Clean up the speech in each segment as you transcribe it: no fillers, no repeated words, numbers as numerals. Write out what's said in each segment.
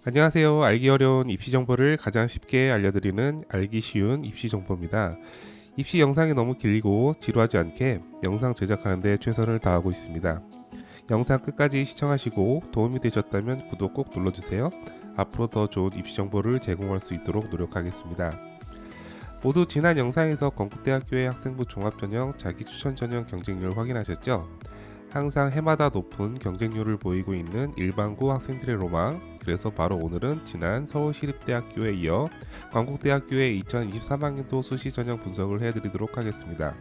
안녕하세요. 알기 어려운 입시 정보를 가장 쉽게 알려드리는 알기 쉬운 입시 정보입니다. 입시 영상이 너무 길고 지루하지 않게 영상 제작하는 데 최선을 다하고 있습니다. 영상 끝까지 시청하시고 도움이 되셨다면 구독 꼭 눌러주세요. 앞으로 더 좋은 입시 정보를 제공할 수 있도록 노력하겠습니다. 모두 지난 영상에서 건국대학교의 학생부 종합전형 자기추천전형 경쟁률 확인하셨죠? 항상 해마다 높은 경쟁률을 보이고 있는 일반고 학생들의 로망. 그래서 바로 오늘은 지난 서울시립대학교에 이어 건국대학교의 2023학년도 수시전형 분석을 해드리도록 하겠습니다.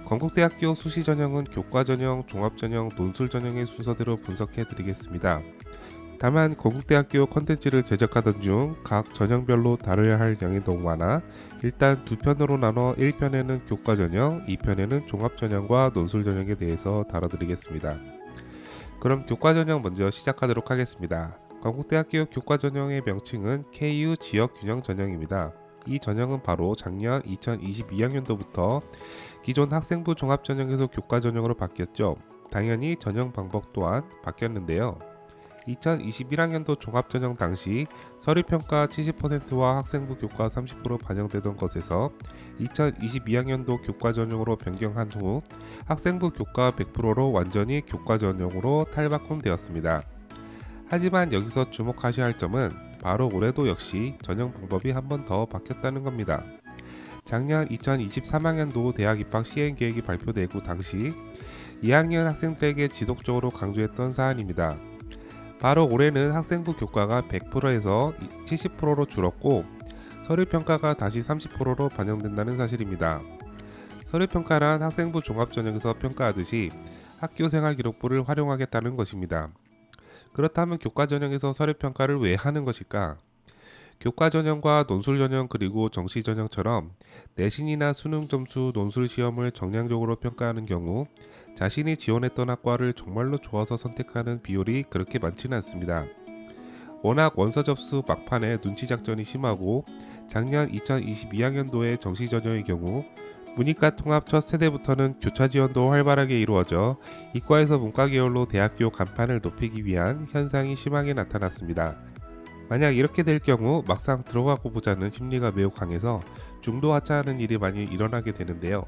건국대학교 수시전형은 교과전형, 종합전형, 논술전형의 순서대로 분석해드리겠습니다. 다만 건국대학교 컨텐츠를 제작하던 중 각 전형별로 다뤄야 할 양이 너무 많아 일단 두 편으로 나눠 1편에는 교과전형, 2편에는 종합전형과 논술전형에 대해서 다뤄드리겠습니다. 그럼 교과전형 먼저 시작하도록 하겠습니다. 건국대학교 교과전형의 명칭은 KU 지역균형전형입니다. 이 전형은 바로 작년 2022학년도부터 기존 학생부 종합전형에서 교과전형으로 바뀌었죠. 당연히 전형 방법 또한 바뀌었는데요. 2021학년도 종합전형 당시 서류평가 70%와 학생부 교과 30% 반영되던 것에서 2022학년도 교과전형으로 변경한 후 학생부 교과 100%로 완전히 교과전형으로 탈바꿈되었습니다. 하지만 여기서 주목하셔야 할 점은 바로 올해도 역시 전형 방법이 한 번 더 바뀌었다는 겁니다. 작년 2023학년도 대학 입학 시행 계획이 발표되고 당시 2학년 학생들에게 지속적으로 강조했던 사안입니다. 바로 올해는 학생부 교과가 100%에서 70%로 줄었고 서류평가가 다시 30%로 반영된다는 사실입니다. 서류평가란 학생부 종합전형에서 평가하듯이 학교생활 기록부를 활용하겠다는 것입니다. 그렇다면 교과전형에서 서류평가를 왜 하는 것일까? 교과전형과 논술전형 그리고 정시전형처럼 내신이나 수능 점수, 논술 시험을 정량적으로 평가하는 경우 자신이 지원했던 학과를 정말로 좋아서 선택하는 비율이 그렇게 많지는 않습니다. 워낙 원서 접수 막판에 눈치 작전이 심하고 작년 2022학년도의 정시전형의 경우 문이과 통합 첫 세대부터는 교차 지원도 활발하게 이루어져 이과에서 문과 계열로 대학교 간판을 높이기 위한 현상이 심하게 나타났습니다. 만약 이렇게 될 경우 막상 들어가고 보자는 심리가 매우 강해서 중도 하차하는 일이 많이 일어나게 되는데요.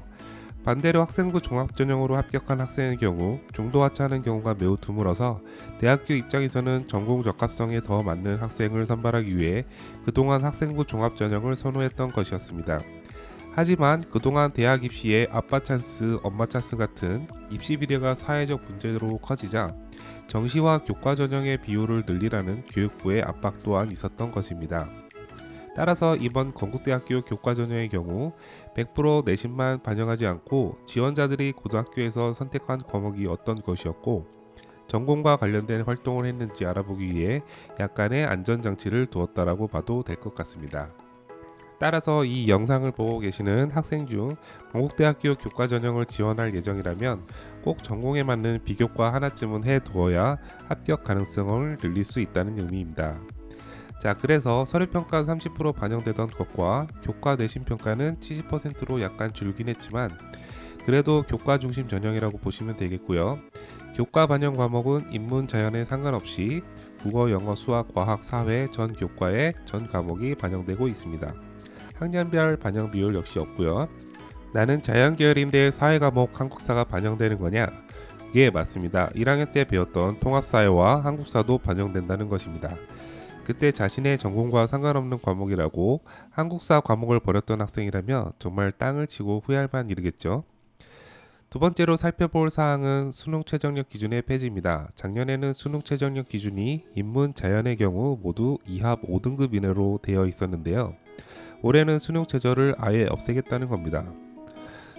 반대로 학생부 종합전형으로 합격한 학생의 경우 중도 하차하는 경우가 매우 드물어서 대학교 입장에서는 전공 적합성에 더 맞는 학생을 선발하기 위해 그동안 학생부 종합전형을 선호했던 것이었습니다. 하지만 그동안 대학 입시에 아빠 찬스, 엄마 찬스 같은 입시 비례가 사회적 문제로 커지자 정시와 교과 전형의 비율을 늘리라는 교육부의 압박 또한 있었던 것입니다. 따라서 이번 건국대학교 교과 전형의 경우 100% 내신만 반영하지 않고 지원자들이 고등학교에서 선택한 과목이 어떤 것이었고 전공과 관련된 활동을 했는지 알아보기 위해 약간의 안전장치를 두었다라고 봐도 될 것 같습니다. 따라서 이 영상을 보고 계시는 학생 중 건국대학교 교과전형을 지원할 예정이라면 꼭 전공에 맞는 비교과 하나쯤은 해두어야 합격 가능성을 늘릴 수 있다는 의미입니다. 자, 그래서 서류평가 30% 반영되던 것과 교과 내신평가는 70%로 약간 줄긴 했지만 그래도 교과 중심 전형이라고 보시면 되겠고요. 교과 반영 과목은 인문, 자연에 상관없이 국어, 영어, 수학, 과학, 사회 전 교과의 전 과목이 반영되고 있습니다. 학년별 반영 비율 역시 없고요. 나는 자연 계열인데 사회 과목 한국사가 반영되는 거냐? 예, 맞습니다. 1학년 때 배웠던 통합사회와 한국사도 반영된다는 것입니다. 그때 자신의 전공과 상관없는 과목이라고 한국사 과목을 버렸던 학생이라면 정말 땅을 치고 후회할 만 일이겠죠. 두 번째로 살펴볼 사항은 수능 최저력 기준의 폐지입니다. 작년에는 수능 최저력 기준이 인문, 자연의 경우 모두 2합 5등급 이내로 되어 있었는데요. 올해는 수능 최저를 아예 없애겠다는 겁니다.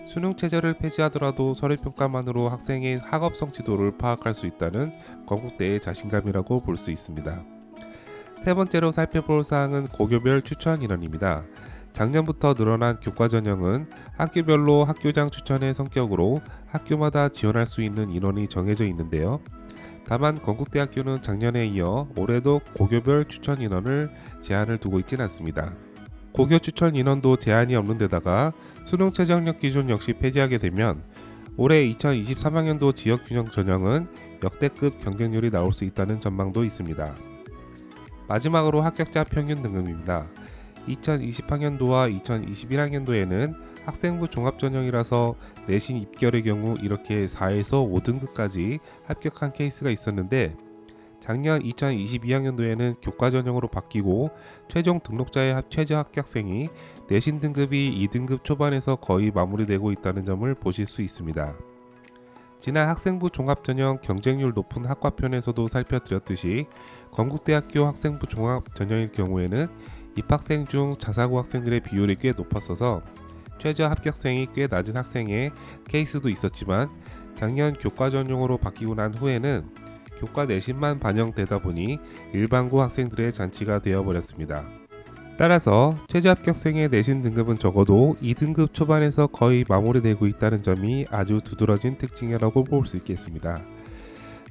수능 최저를 폐지하더라도 서류평가만으로 학생의 학업 성취도를 파악할 수 있다는 건국대의 자신감이라고 볼 수 있습니다. 세 번째로 살펴볼 사항은 고교별 추천 인원입니다. 작년부터 늘어난 교과 전형은 학교별로 학교장 추천의 성격으로 학교마다 지원할 수 있는 인원이 정해져 있는데요. 다만 건국대학교는 작년에 이어 올해도 고교별 추천 인원을 제한을 두고 있진 않습니다. 고교 추천 인원도 제한이 없는 데다가 수능 최저력 기준 역시 폐지하게 되면 올해 2023학년도 지역균형 전형은 역대급 경쟁률이 나올 수 있다는 전망도 있습니다. 마지막으로 합격자 평균 등급입니다. 2020학년도와 2021학년도에는 학생부 종합전형이라서 내신 입결의 경우 이렇게 4에서 5등급까지 합격한 케이스가 있었는데, 작년 2022학년도에는 교과 전형으로 바뀌고 최종 등록자의 최저 합격생이 내신 등급이 2등급 초반에서 거의 마무리되고 있다는 점을 보실 수 있습니다. 지난 학생부 종합전형 경쟁률 높은 학과편에서도 살펴드렸듯이 건국대학교 학생부 종합전형일 경우에는 입학생 중 자사고 학생들의 비율이 꽤 높았어서 최저 합격생이 꽤 낮은 학생의 케이스도 있었지만, 작년 교과 전형으로 바뀌고 난 후에는 교과 내신만 반영되다 보니 일반고 학생들의 잔치가 되어버렸습니다. 따라서 최저 합격생의 내신 등급은 적어도 2등급 초반에서 거의 마무리되고 있다는 점이 아주 두드러진 특징이라고 볼 수 있겠습니다.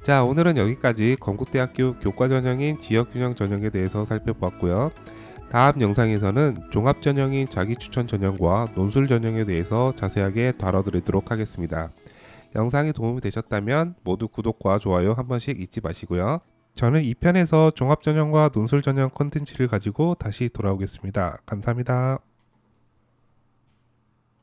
자, 오늘은 여기까지 건국대학교 교과 전형인 지역균형 전형에 대해서 살펴보았고요. 다음 영상에서는 종합 전형인 자기 추천 전형과 논술 전형에 대해서 자세하게 다뤄드리도록 하겠습니다. 영상이 도움이 되셨다면 모두 구독과 좋아요 한 번씩 잊지 마시고요. 저는 2편에서 종합전형과 논술전형 콘텐츠를 가지고 다시 돌아오겠습니다. 감사합니다.